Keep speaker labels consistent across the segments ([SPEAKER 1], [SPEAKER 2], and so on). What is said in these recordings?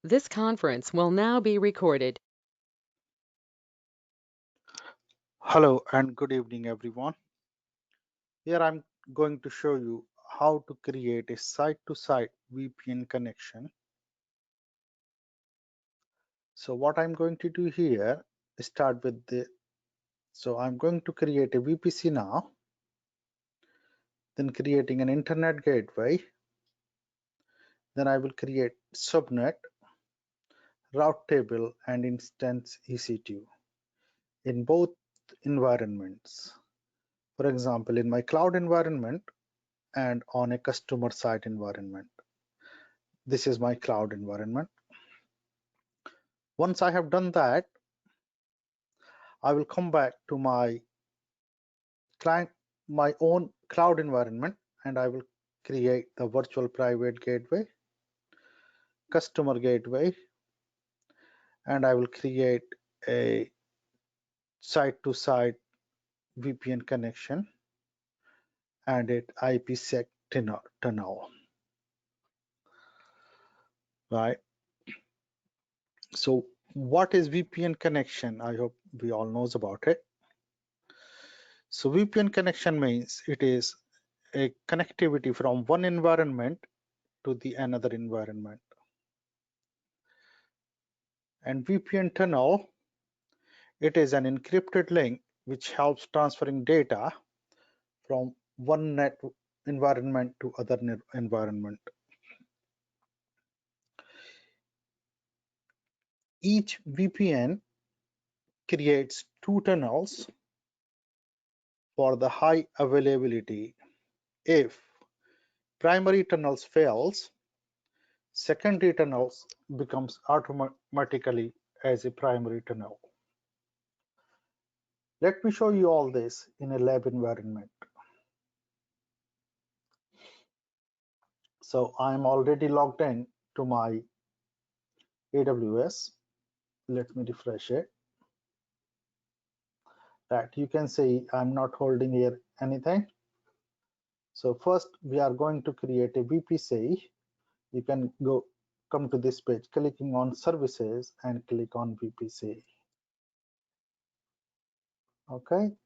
[SPEAKER 1] This conference will now be recorded.
[SPEAKER 2] Hello and good evening, everyone. Here I'm going to show you how to create a site-to-site VPN connection. So what I'm going to do here is start with I'm going to create a VPC now, then creating an internet gateway. Then I will create subnet, route table, and instance EC2 in both environments. For example, in my cloud environment and on a customer site environment. This is my cloud environment. Once I have done that, I will come back to my own cloud environment, and I will create the virtual private gateway, customer gateway, and I will create a site-to-site VPN connection and it ipsec.conf. Right. So what is VPN connection? I hope we all knows about it. So VPN connection means it is a connectivity from one environment to the another environment. And VPN tunnel, it is an encrypted link which helps transferring data from one net environment to other environment. Each VPN creates two tunnels for the high availability. If primary tunnels fails, secondary tunnels becomes automatically as a primary tunnel. Let me show you all this in a lab environment. So I'm already logged in to my AWS. Let me refresh it. That you can see I'm not holding here anything. So first we are going to create a VPC. You can come to this page, clicking on services and click on VPC. Okay.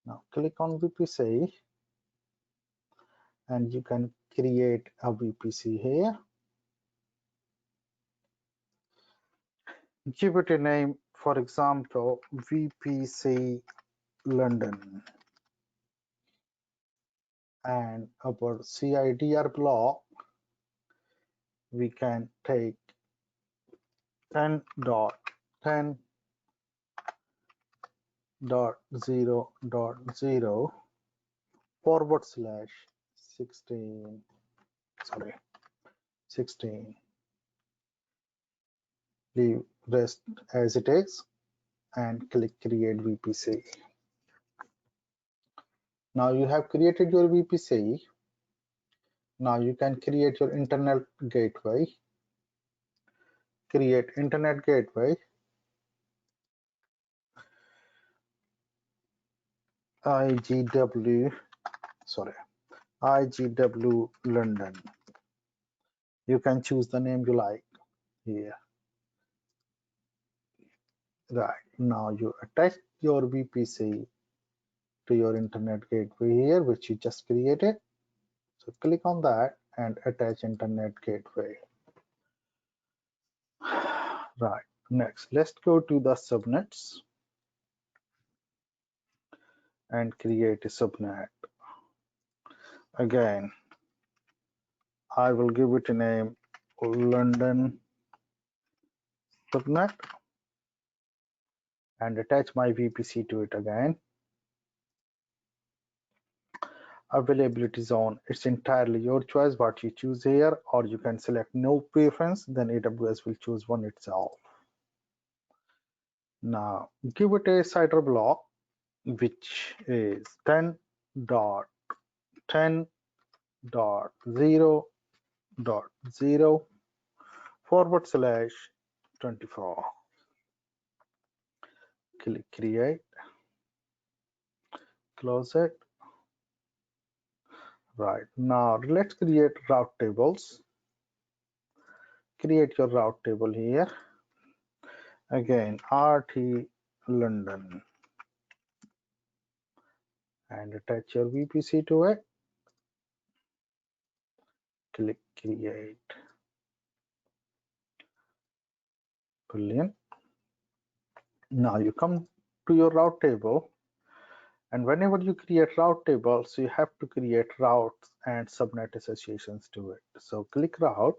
[SPEAKER 2] Now click on VPC and you can create a VPC here. Give it a name, for example, VPC London. And our CIDR block, we can take 10.10.0.0 /16 leave rest as it is and click create VPC. Now you have created your VPC. Now you can create your internet gateway. Create internet gateway. IGW London. You can choose the name you like here. Right, now you attach your VPC to your internet gateway here, which you just created. So click on that and attach internet gateway. Right, next let's go to the subnets and create a subnet. Again, I will give it a name London subnet and attach my VPC to it again. Availability zone, it's entirely your choice what you choose here, or you can select no preference, then AWS will choose one itself. Now give it a CIDR block which is 10.10.0.0/24. Click create, close it. Right, now let's create route tables. create your route table here. Again, RT London, and attach your VPC to it. Click create. Brilliant. Now you come to your route table, and whenever you create route tables, you have to create routes and subnet associations to it. So click route,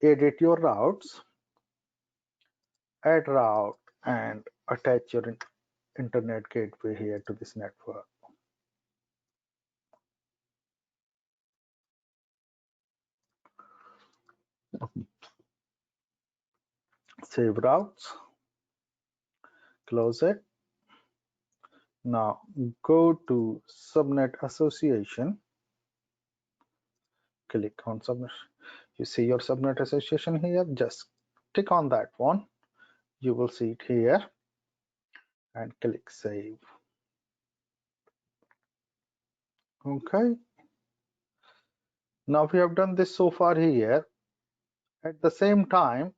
[SPEAKER 2] edit your routes, add route, and attach your internet gateway here to this network. Save routes, close it. Now go to subnet association, click on subnet. You see your subnet association here, just click on that one. You will see it here, and click save. Okay, now we have done this so far here. At the same time,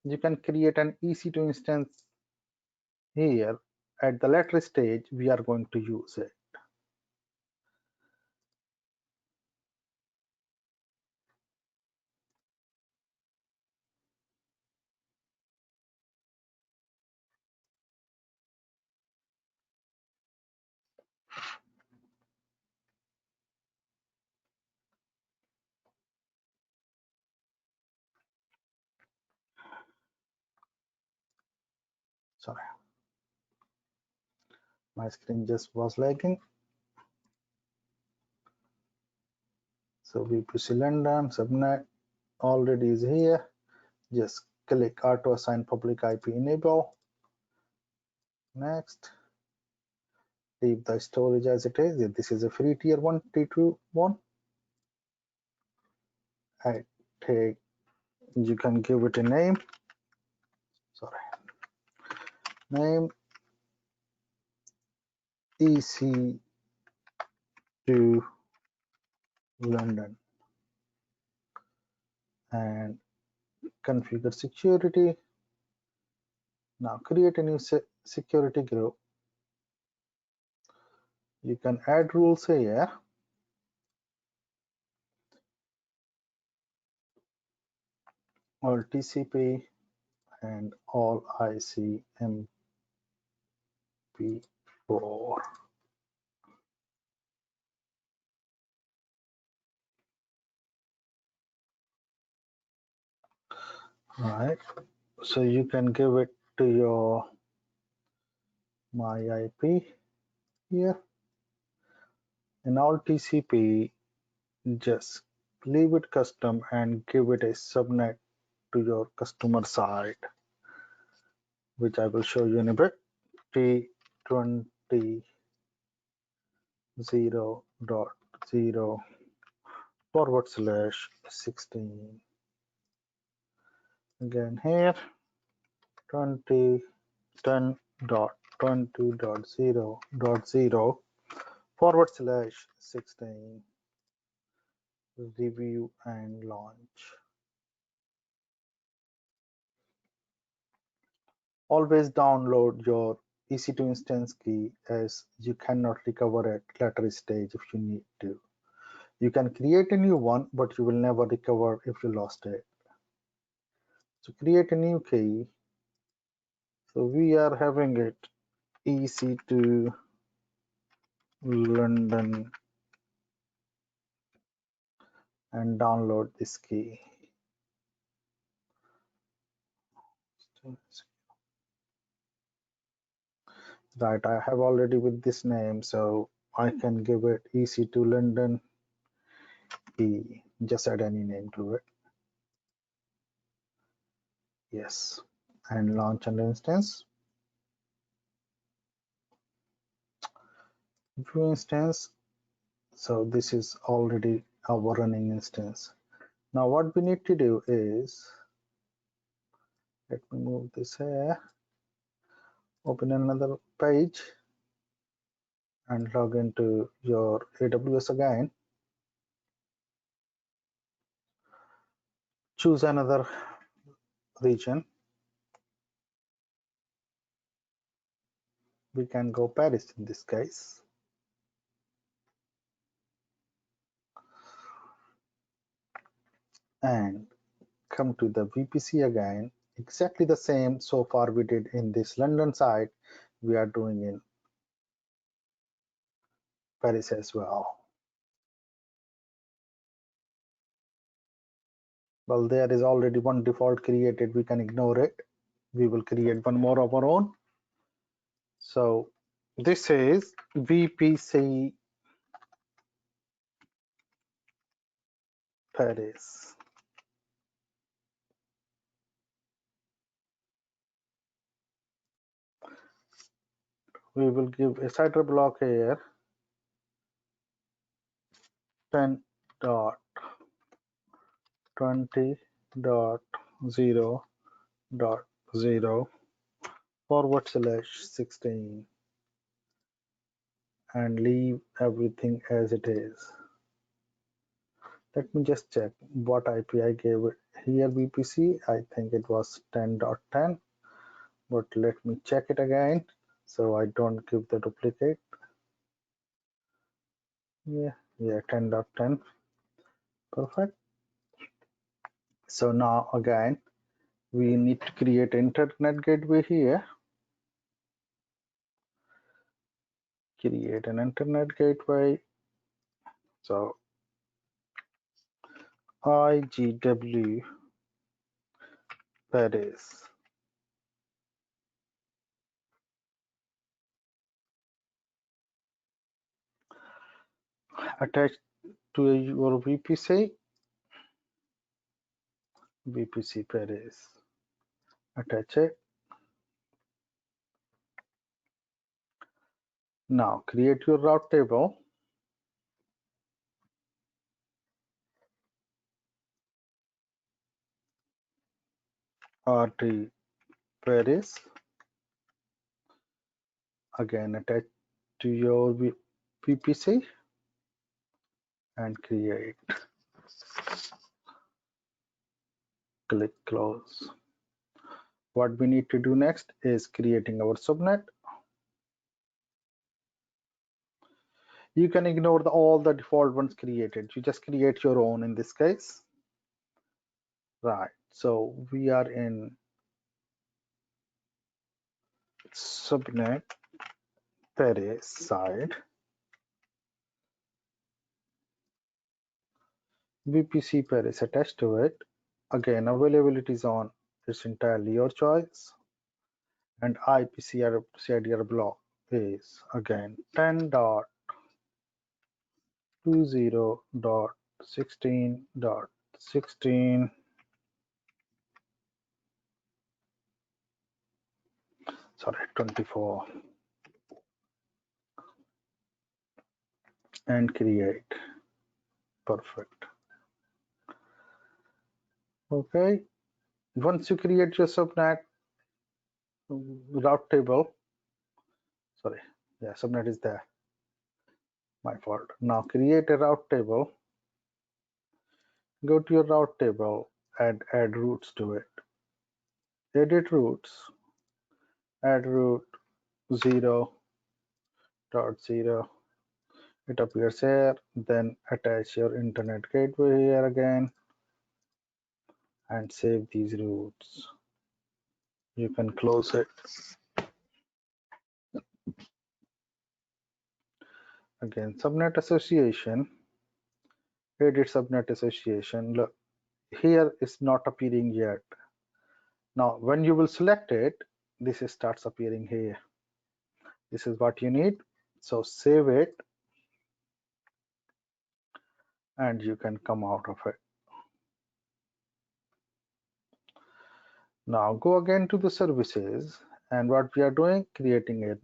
[SPEAKER 2] you can create an EC2 instance here. At the later stage, we are going to use it. Sorry, my screen just was lagging. So VPC London subnet already is here. Just click auto assign public IP enable. Next, leave the storage as it is. This is a free tier 1 T2 one. I take, you can give it a name. Sorry, name EC2 London, and configure security. Now create a new security group. You can add rules here. All TCP and all ICMP4. Right. So you can give it to your my IP here. In all TCP, just leave it custom and give it a subnet to your customer side, which I will show you in a bit. T20.0.0/16. Again here 20.10.20.0.0/16. Review and launch. Always download your EC2 instance key, as you cannot recover at later stage if you need to. You can create a new one, but you will never recover if you lost it. So create a new key. So we are having it EC2 London, and download this key. Right, I have already with this name, so I can give it EC2 London E. Just add any name to it. Yes, and launch an instance. View instance. So this is already our running instance. Now what we need to do is, let me move this here, open another page and log into your AWS again. choose another region. We can go Paris in this case. And come to the VPC again. Exactly the same so far we did in this London site, we are doing in Paris as well. Well, there is already one default created, we can ignore it. We will create one more of our own. So this is VPC Paris. We will give a CIDR block here 10.20.0.0/16 and leave everything as it is. Let me just check what IP I gave it here. VPC, I think it was 10.10, but let me check it again so I don't give the duplicate. Yeah, 10.10. Perfect. So now again, we need to create internet gateway here. Create an internet gateway. So IGW Paris. Attached to your VPC Paris. Attach it. Now create your route table. RT Paris. Again attach to your VPC and create. Click close. What we need to do next is creating our subnet. You can ignore all the default ones created. You just create your own in this case. Right. So we are in subnet Paris side. VPC Paris attached to it. Again, availability is on. It's entirely your choice. And ipsec.d block is again 10.20.16.16. Sorry, 24. And create. Perfect. Okay. Once you create your subnet route table, sorry, yeah, subnet is there. My fault. Now create a route table. Go to your route table and add routes to it. Edit routes. Add route 0.0. It appears here. Then attach your internet gateway here again and save these routes. You can close it. Again, subnet association. Edit subnet association. Look, here is not appearing yet. Now, when you will select it, this starts appearing here. This is what you need. So save it and you can come out of it. Now go again to the services, and what we are doing, creating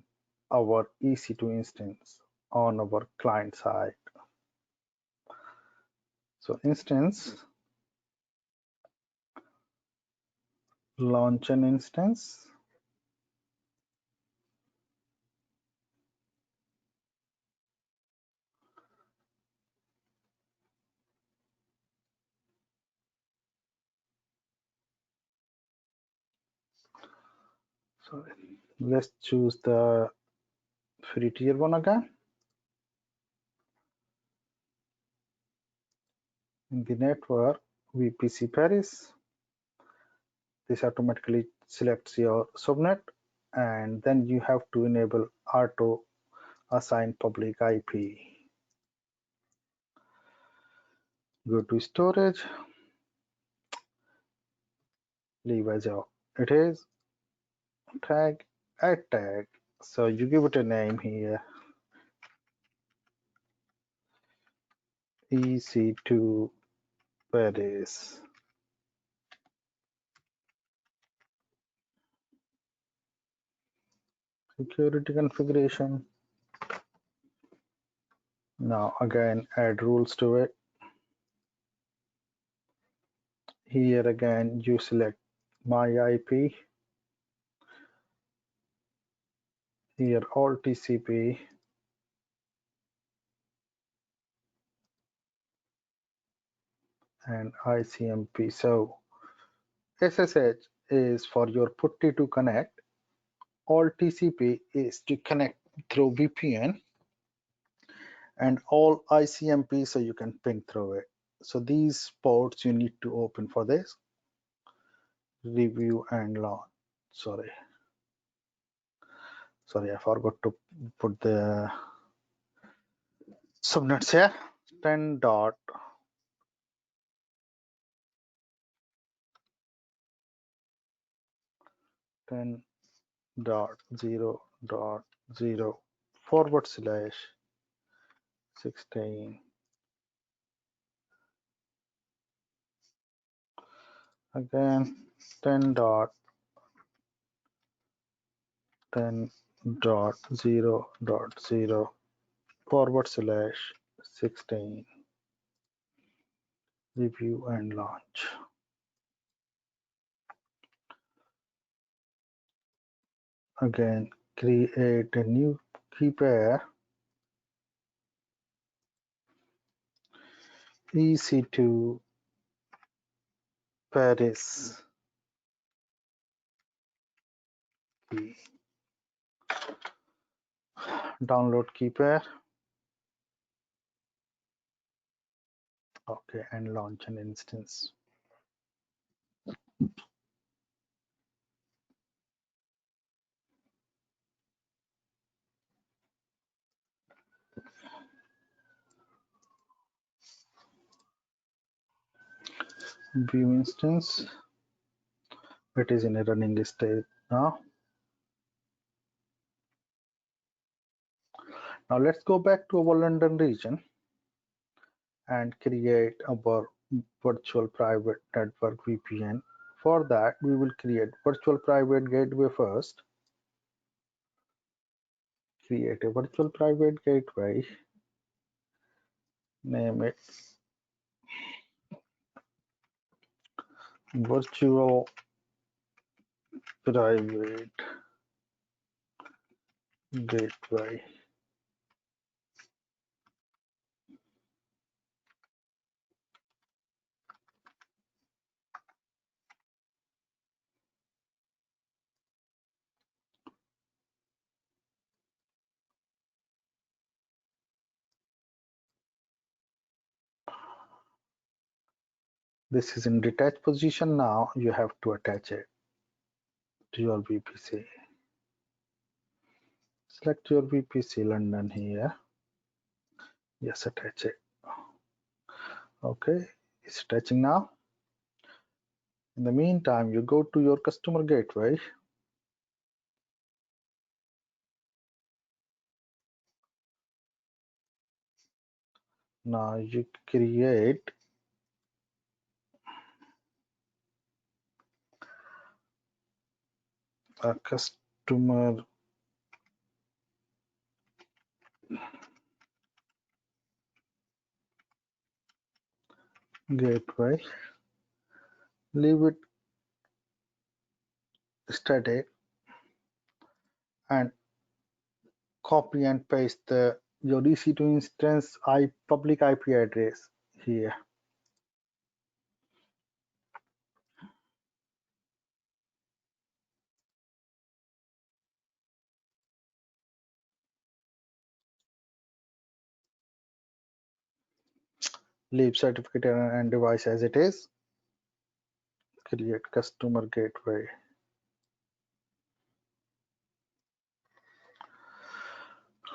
[SPEAKER 2] our EC2 instance on our client side. So instance, launch an instance. Sorry. Let's choose the free tier one again. In the network, VPC Paris. This automatically selects your subnet, and then you have to enable auto assign public IP. Go to storage, leave as it is, tag, add tag. So you give it a name here, EC2 Paris. Security configuration. Now again add rules to it. Here again you select my IP. Here all TCP. And ICMP. So SSH is for your putty to connect. All TCP is to connect through VPN, and all ICMP so you can ping through it. So these ports you need to open for this. Review and launch. Sorry, I forgot to put the subnets here. 10.10.0.0/16. Again 10.10.0.0/16. Review and launch. Again create a new key pair, EC2 Paris key. Download key pair. Okay, and launch an instance. View instance. It is in a running state now. Now let's go back to our London region and create our virtual private network VPN. For that, we will create virtual private gateway first. Create a virtual private gateway. Name it virtual private gateway. This is in detached position now. You have to attach it to your VPC. Select your VPC London here. Yes, attach it. Okay, it's attaching now. In the meantime, you go to your customer gateway. Now you create a customer gateway. Leave it static and copy and paste your EC2 instance public IP address here. leave certificate and device as it is. Create customer gateway.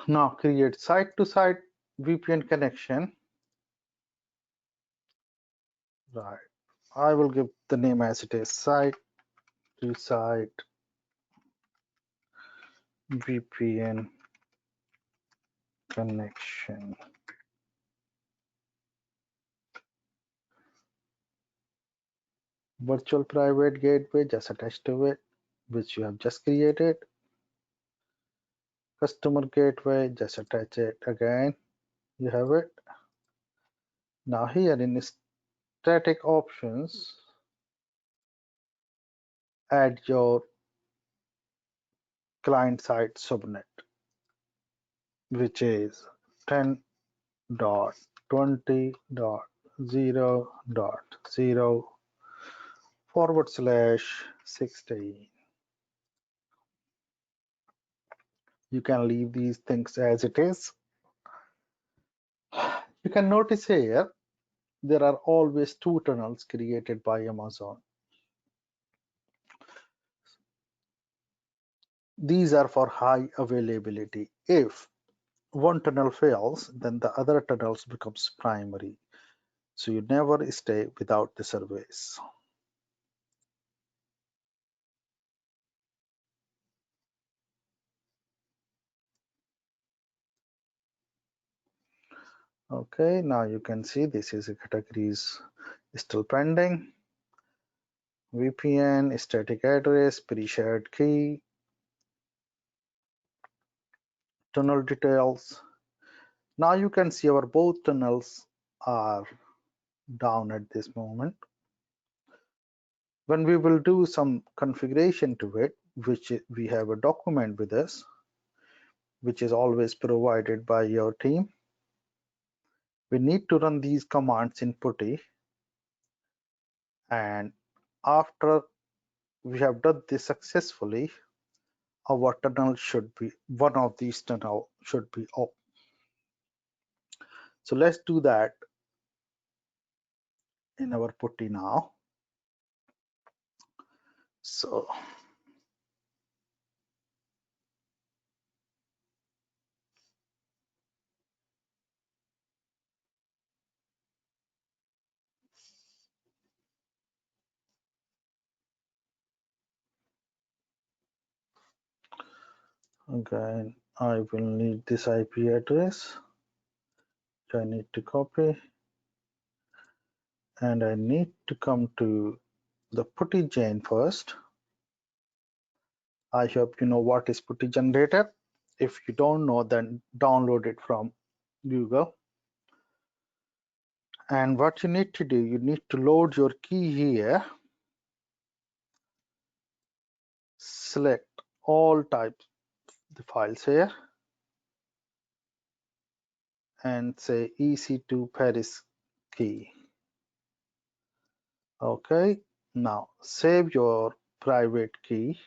[SPEAKER 2] Now create site-to-site VPN connection. Right. I will give the name as it is, site-to-site VPN connection. Virtual private gateway just attached to it, which you have just created. Customer gateway, just attach it again. You have it. Now here in static options, add your client side subnet, which is 10.20.0.0/16. You can leave these things as it is. You can notice here there are always two tunnels created by Amazon. These are for high availability. If one tunnel fails, then the other tunnels becomes primary. So you never stay without the service. Okay, now you can see this is a categories still pending. VPN, static address, pre-shared key, tunnel details. Now you can see our both tunnels are down at this moment. When we will do some configuration to it, which we have a document with us, which is always provided by your team, we need to run these commands in PuTTY, and after we have done this successfully, our tunnel should be, one of these tunnel should be up. So let's do that in our PuTTY now. So again, I will need this IP address, which I need to copy, and I need to come to the PuTTY gen first. I hope you know what is PuTTY generator. If you don't know, then download it from Google. And what you need to do, you need to load your key here, select all types the files here, and say EC2 Paris key. Okay, now save your private key,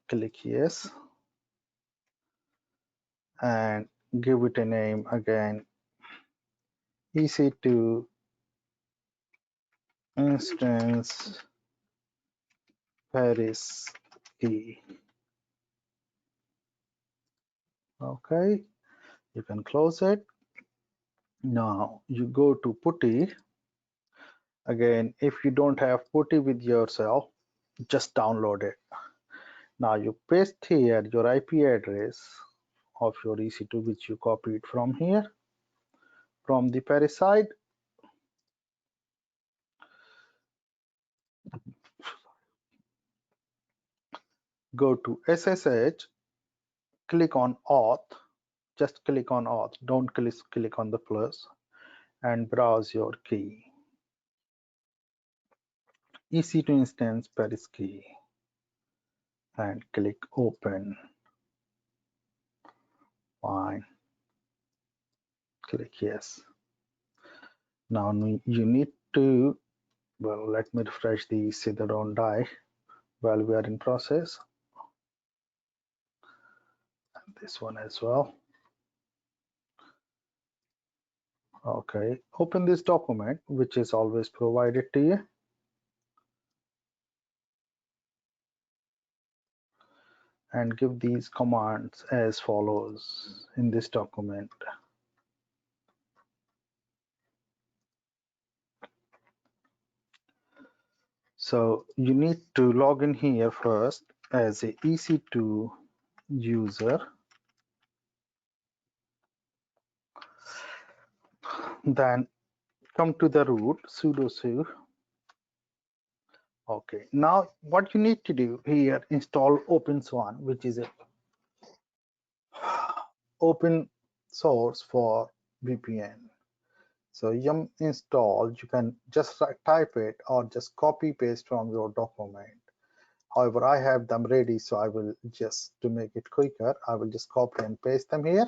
[SPEAKER 2] click yes, and give it a name again, EC2 instance Paris key. Okay, you can close it. Now you go to PuTTY. Again, if you don't have PuTTY with yourself, just download it. Now you paste here your IP address of your EC2, which you copied from here, from the Paris side. Go to SSH, click on auth, just click on auth, don't click on the plus, and browse your key. EC2 instance Paris key, and click open. Fine. Click yes. Now you need to, well, let me refresh these so they don't die while we are in process. And this one as well. Okay, open this document, which is always provided to you. And give these commands as follows in this document. So you need to log in here first as a EC2 user. Then come to the root, sudo su. Okay, now what you need to do here, install openswan, which is a open source for VPN. So yum install, you can just type it or just copy paste from your document. However, I have them ready, so I will just, to make it quicker, I will just copy and paste them here,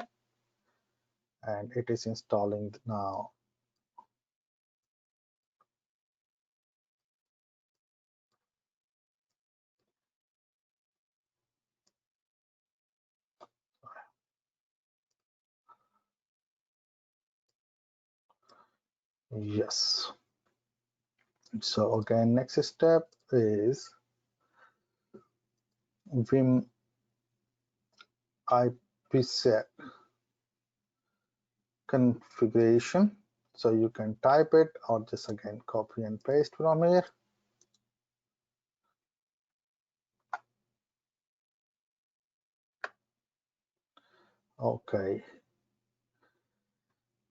[SPEAKER 2] and it is installing now. Yes. So again, next step is vim ipsec configuration. So you can type it or just again copy and paste from here. Okay,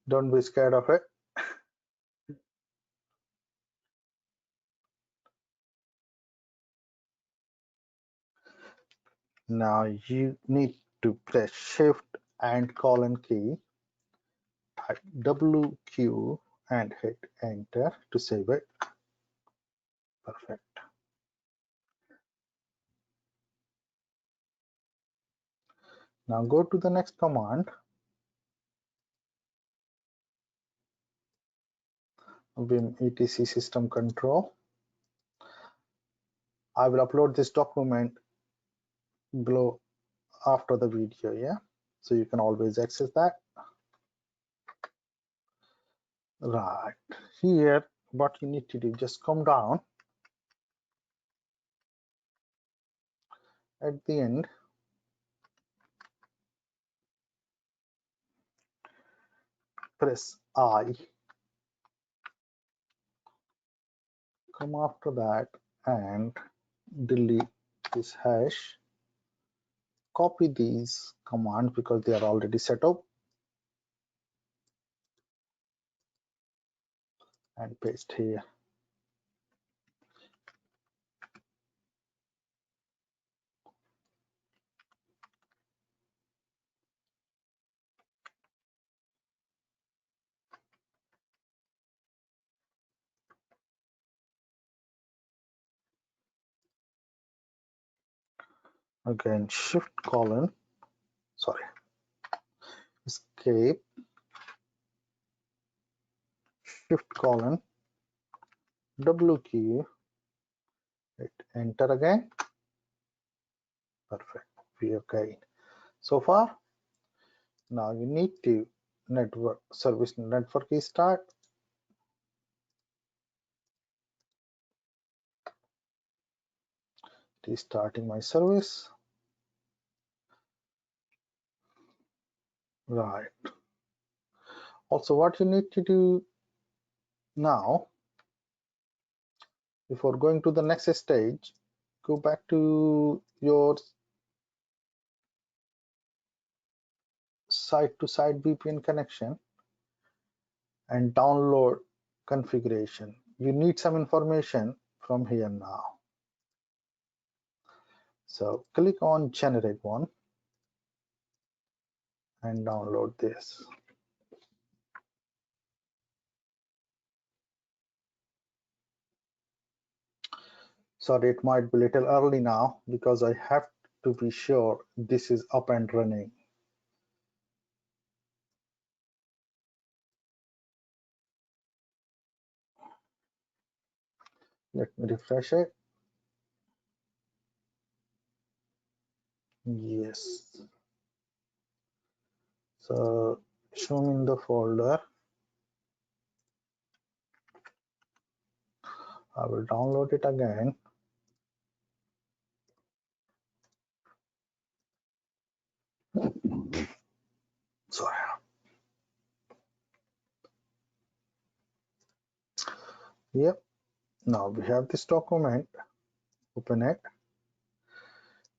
[SPEAKER 2] don't be scared of it. Now you need to press shift and colon key, type WQ and hit enter to save it. Perfect. Now go to the next command, vim etc system control. I will upload this document below after the video, yeah, so you can always access that. Right here, what you need to do, just come down at the end, press I, come after that and delete this hash, copy these commands because they are already set up, and paste here. Again, shift colon, sorry, escape, shift colon, WQ, hit enter again. Perfect. We okay so far. Now you need to network service network restart. Restarting my service. Right. Also, what you need to do now, before going to the next stage, go back to your site-to-site VPN connection and download configuration. You need some information from here now. So click on generate one and download this. Sorry, it might be a little early now because I have to be sure this is up and running. Let me refresh it. Yes. So show me in the folder. I will download it again. Sorry. Yep. Now we have this document. Open it.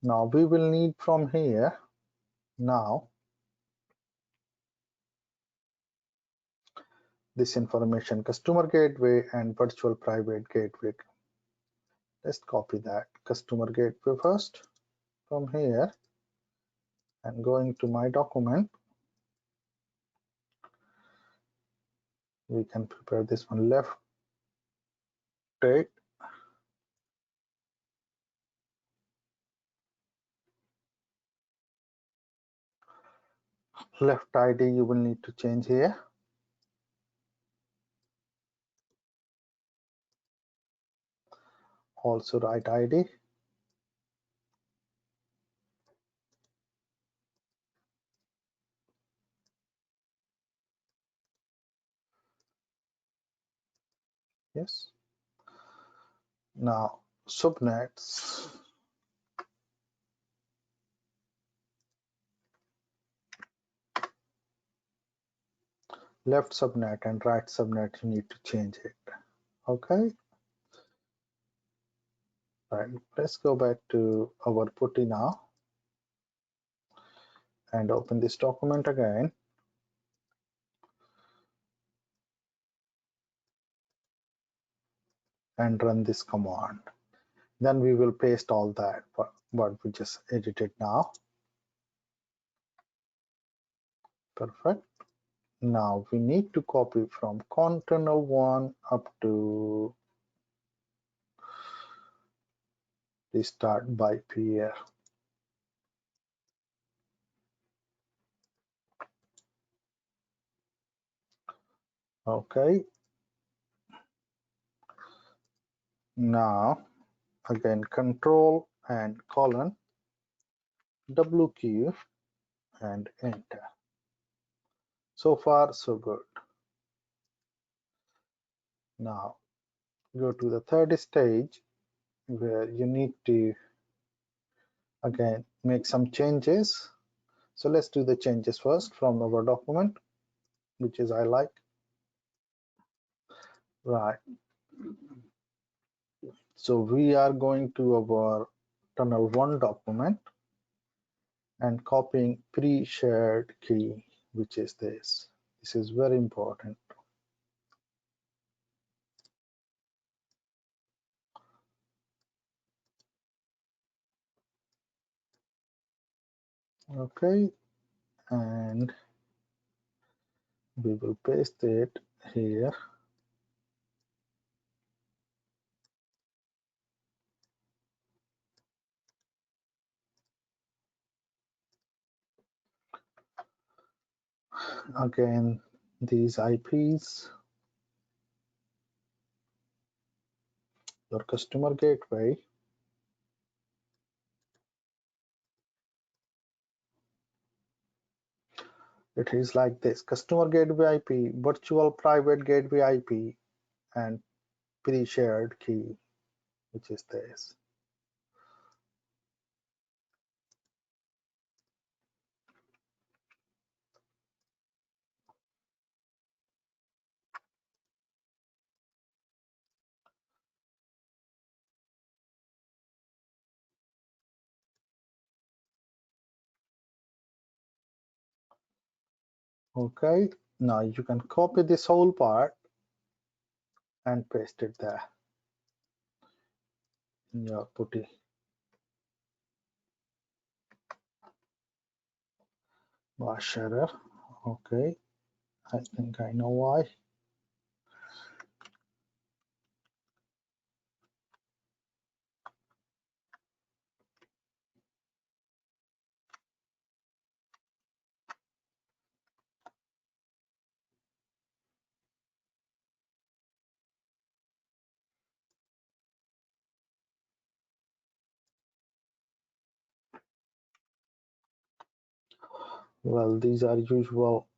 [SPEAKER 2] Now we will need from here now this information, customer gateway and virtual private gateway. Let's copy that customer gateway first from here and going to my document. We can prepare this one leftid. Left ID you will need to change here. Also right ID. Yes. Now subnets. Left subnet and right subnet you need to change it. Okay. Right. Let's go back to our putty now and open this document again. And run this command. Then we will paste all that what we just edited now. Perfect. Now we need to copy from container 1 up to the start by here. Okay. Now again control and colon WQ and enter. So far so good. Now go to the third stage where you need to again make some changes. So let's do the changes first from our document, which is I like. Right. So we are going to our tunnel 1 document and copying pre-shared key, which is this. This is very important. Okay, and we will paste it here. Again, these IPs, your customer gateway, it is like this: customer gateway IP, virtual private gateway IP, and pre-shared key, which is this. Okay, now you can copy this whole part and paste it there in your putty. Wash error. Okay, I think I know why. Well, these are usual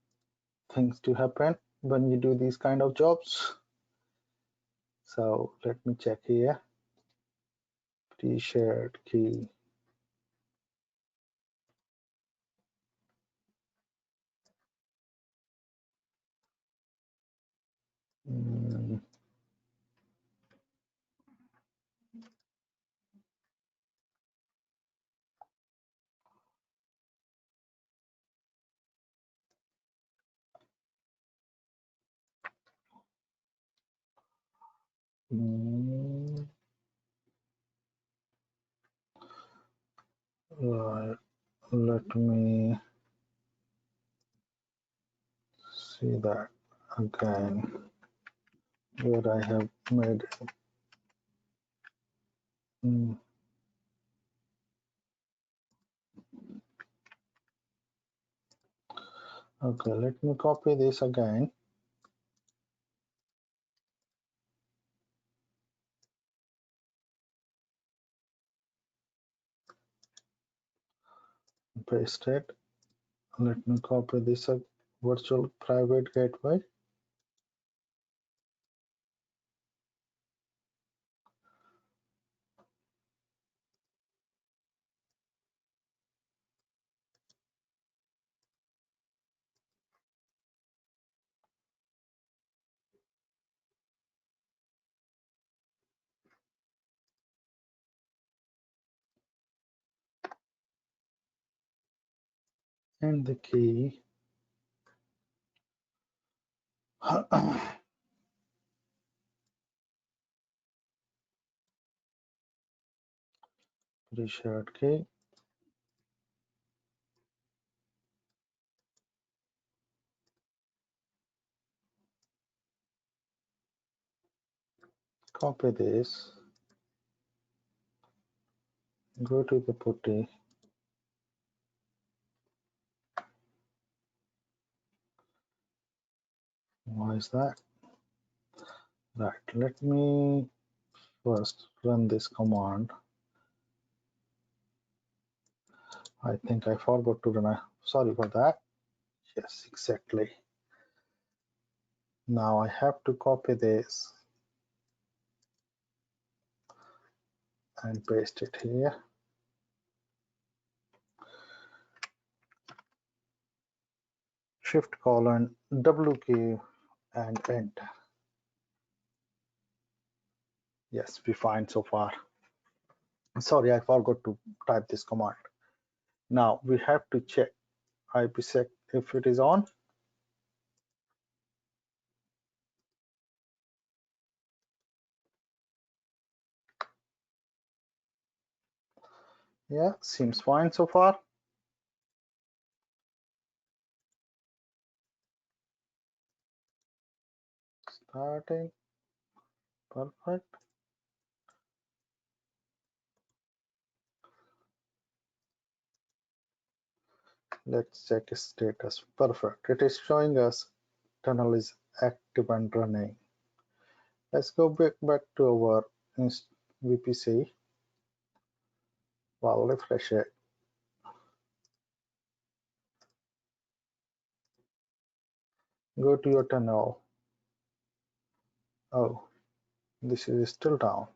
[SPEAKER 2] things to happen when you do these kind of jobs. So let me check here. Pre-shared key. Mm, mm, right. Let me see that again, where I have made mm, okay, let me copy this again. Paste it. Let me copy this virtual private gateway. And the key. Pre-shared key. Copy this. Go to the putty. Why is that? Right. Let me first run this command. I think I forgot to run. Sorry for that. Yes, exactly. Now I have to copy this and paste it here. Shift colon W key and enter. Yes, we fine so far. Sorry, I forgot to type this command. Now we have to check ipsec if it is on. Yeah, seems fine so far. Starting. Perfect. Let's check status. Perfect. It is showing us tunnel is active and running. Let's go back to our VPC. Well, refresh it. Go to your tunnel. Oh, this is still down.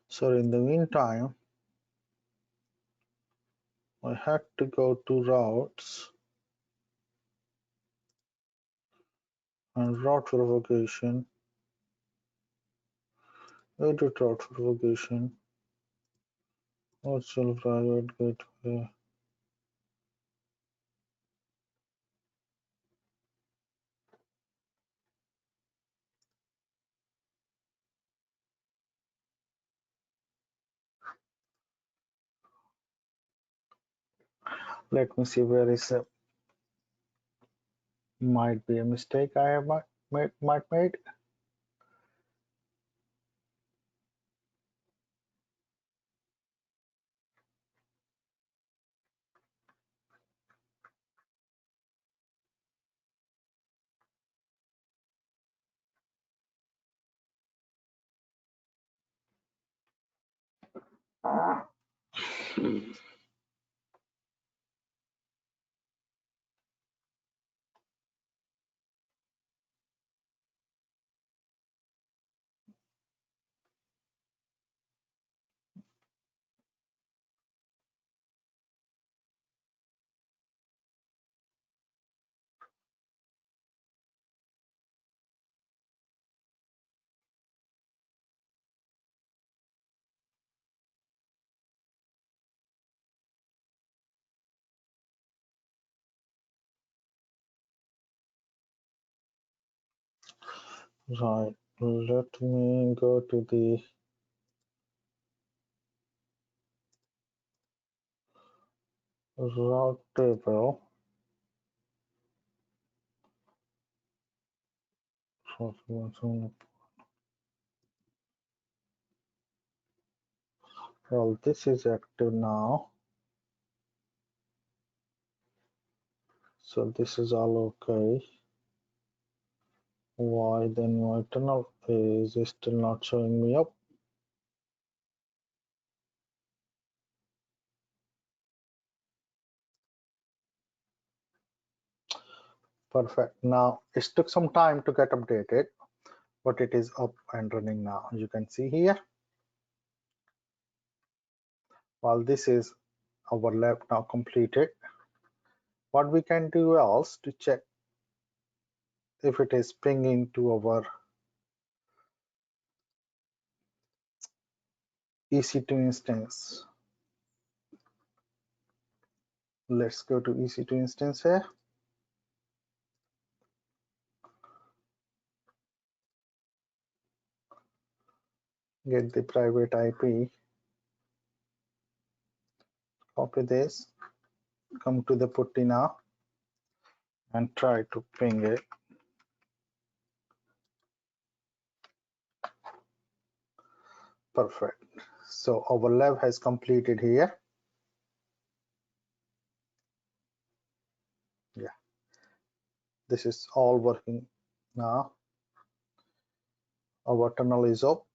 [SPEAKER 2] So in the meantime, I had to go to routes and route verification, edit route verification, virtual private gateway. Let me see where is might be a mistake I have might made. Right, let me go to the route table. Well, this is active now, so this is all okay. Why then my tunnel is still not showing me up? Perfect. Now it took some time to get updated, but it is up and running now. You can see here. While this is our lab now completed, what we can do else to check if it is pinging to our EC2 instance. Let's go to EC2 instance here. Get the private IP. Copy this. Come to the putty now and try to ping it. Perfect. So our lab has completed here. Yeah, this is all working now. Our tunnel is up.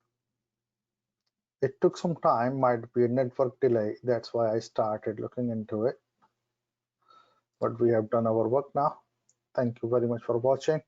[SPEAKER 2] It took some time, might be a network delay. That's why I started looking into it. But we have done our work now. Thank you very much for watching.